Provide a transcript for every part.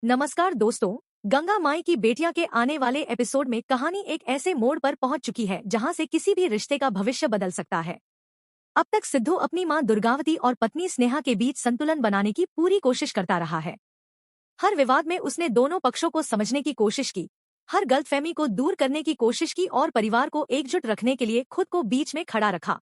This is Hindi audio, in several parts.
नमस्कार दोस्तों। गंगा माई की बेटियां के आने वाले एपिसोड में कहानी एक ऐसे मोड़ पर पहुंच चुकी है जहां से किसी भी रिश्ते का भविष्य बदल सकता है। अब तक सिद्धू अपनी मां दुर्गावती और पत्नी स्नेहा के बीच संतुलन बनाने की पूरी कोशिश करता रहा है। हर विवाद में उसने दोनों पक्षों को समझने की कोशिश की, हर गलतफहमी को दूर करने की कोशिश की और परिवार को एकजुट रखने के लिए खुद को बीच में खड़ा रखा।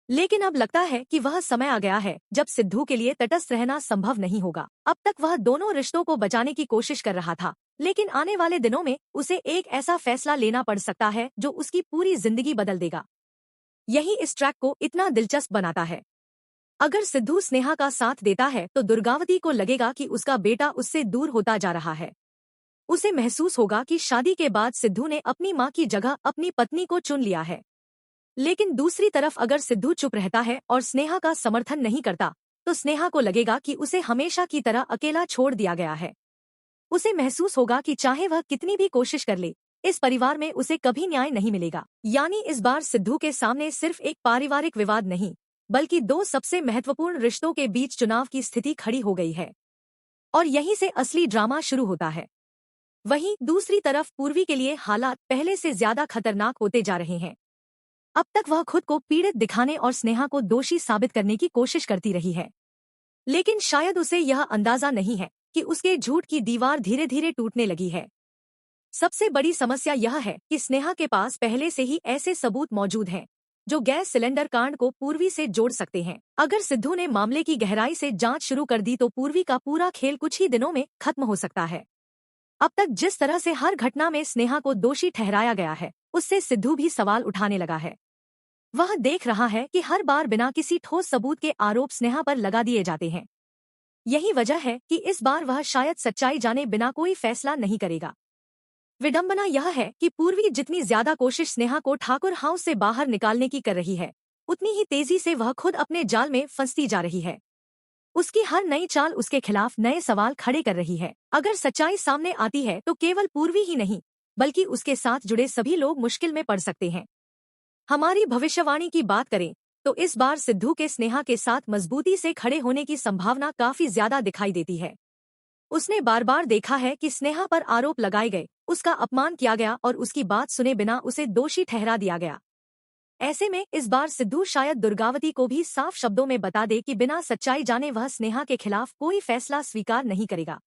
लेकिन अब लगता है कि वह समय आ गया है जब सिद्धू के लिए तटस्थ रहना संभव नहीं होगा। अब तक वह दोनों रिश्तों को बचाने की कोशिश कर रहा था, लेकिन आने वाले दिनों में उसे एक ऐसा फैसला लेना पड़ सकता है जो उसकी पूरी जिंदगी बदल देगा। यही इस ट्रैक को इतना दिलचस्प बनाता है। अगर सिद्धू स्नेहा का साथ देता है तो दुर्गावती को लगेगा कि उसका बेटा उससे दूर होता जा रहा है। उसे महसूस होगा कि शादी के बाद सिद्धू ने अपनी मां की जगह अपनी पत्नी को चुन लिया है। लेकिन दूसरी तरफ अगर सिद्धू चुप रहता है और स्नेहा का समर्थन नहीं करता, तो स्नेहा को लगेगा कि उसे हमेशा की तरह अकेला छोड़ दिया गया है। उसे महसूस होगा कि चाहे वह कितनी भी कोशिश कर ले, इस परिवार में उसे कभी न्याय नहीं मिलेगा। यानी इस बार सिद्धू के सामने सिर्फ एक पारिवारिक विवाद नहीं, बल्कि दो सबसे महत्वपूर्ण रिश्तों के बीच चुनाव की स्थिति खड़ी हो गई है। और यहीं से असली ड्रामा शुरू होता है। वहीं दूसरी तरफ पूर्वी के लिए हालात पहले से ज्यादा खतरनाक होते जा रहे हैं। अब तक वह खुद को पीड़ित दिखाने और स्नेहा को दोषी साबित करने की कोशिश करती रही है, लेकिन शायद उसे यह अंदाजा नहीं है कि उसके झूठ की दीवार धीरे धीरे टूटने लगी है। सबसे बड़ी समस्या यह है कि स्नेहा के पास पहले से ही ऐसे सबूत मौजूद हैं जो गैस सिलेंडर कांड को पूर्वी से जोड़ सकते हैं। अगर सिद्धू ने मामले की गहराई से जांच शुरू कर दी तो पूर्वी का पूरा खेल कुछ ही दिनों में खत्म हो सकता है। अब तक जिस तरह से हर घटना में स्नेहा को दोषी ठहराया गया है, उससे सिद्धू भी सवाल उठाने लगा है। वह देख रहा है कि हर बार बिना किसी ठोस सबूत के आरोप स्नेहा पर लगा दिए जाते हैं। यही वजह है कि इस बार वह शायद सच्चाई जाने बिना कोई फैसला नहीं करेगा। विडंबना यह है कि पूर्वी जितनी ज्यादा कोशिश स्नेहा को ठाकुर हाउस से बाहर निकालने की कर रही है, उतनी ही तेजी से वह खुद अपने जाल में फंसती जा रही है। उसकी हर नई चाल उसके खिलाफ नए सवाल खड़े कर रही है। अगर सच्चाई सामने आती है तो केवल पूर्वी ही नहीं, बल्कि उसके साथ जुड़े सभी लोग मुश्किल में पड़ सकते हैं। हमारी भविष्यवाणी की बात करें तो इस बार सिद्धू के स्नेहा के साथ मजबूती से खड़े होने की संभावना काफी ज्यादा दिखाई देती है। उसने बार बार देखा है कि स्नेहा पर आरोप लगाए गए, उसका अपमान किया गया और उसकी बात सुने बिना उसे दोषी ठहरा दिया गया। ऐसे में इस बार सिद्धू शायद दुर्गावती को भी साफ शब्दों में बता दे कि बिना सच्चाई जाने वह स्नेहा के खिलाफ कोई फैसला स्वीकार नहीं करेगा।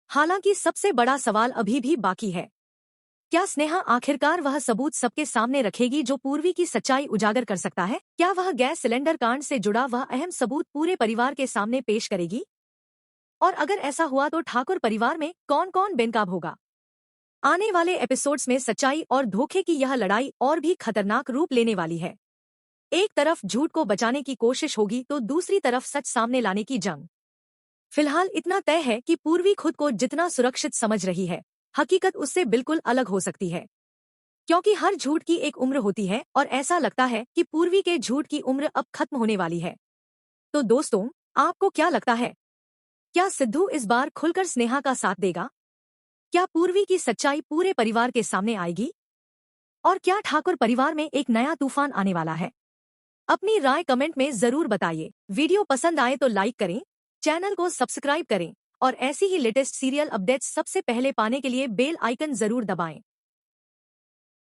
हालांकि सबसे बड़ा सवाल अभी भी बाकी है। क्या स्नेहा आखिरकार वह सबूत सबके सामने रखेगी जो पूर्वी की सच्चाई उजागर कर सकता है? क्या वह गैस सिलेंडर कांड से जुड़ा वह अहम सबूत पूरे परिवार के सामने पेश करेगी? और अगर ऐसा हुआ तो ठाकुर परिवार में कौन कौन बेनकाब होगा? आने वाले एपिसोड्स में सच्चाई और धोखे की यह लड़ाई और भी खतरनाक रूप लेने वाली है। एक तरफ झूठ को बचाने की कोशिश होगी तो दूसरी तरफ सच सामने लाने की जंग। फिलहाल इतना तय है कि पूर्वी खुद को जितना सुरक्षित समझ रही है, हकीकत उससे बिल्कुल अलग हो सकती है। क्योंकि हर झूठ की एक उम्र होती है और ऐसा लगता है कि पूर्वी के झूठ की उम्र अब खत्म होने वाली है। तो दोस्तों, आपको क्या लगता है? क्या सिद्धू इस बार खुलकर स्नेहा का साथ देगा? क्या पूर्वी की सच्चाई पूरे परिवार के सामने आएगी? और क्या ठाकुर परिवार में एक नया तूफान आने वाला है? अपनी राय कमेंट में जरूर बताइए। वीडियो पसंद आए तो लाइक करें, चैनल को सब्सक्राइब करें और ऐसी ही लेटेस्ट सीरियल अपडेट्स सबसे पहले पाने के लिए बेल आइकन जरूर दबाएं।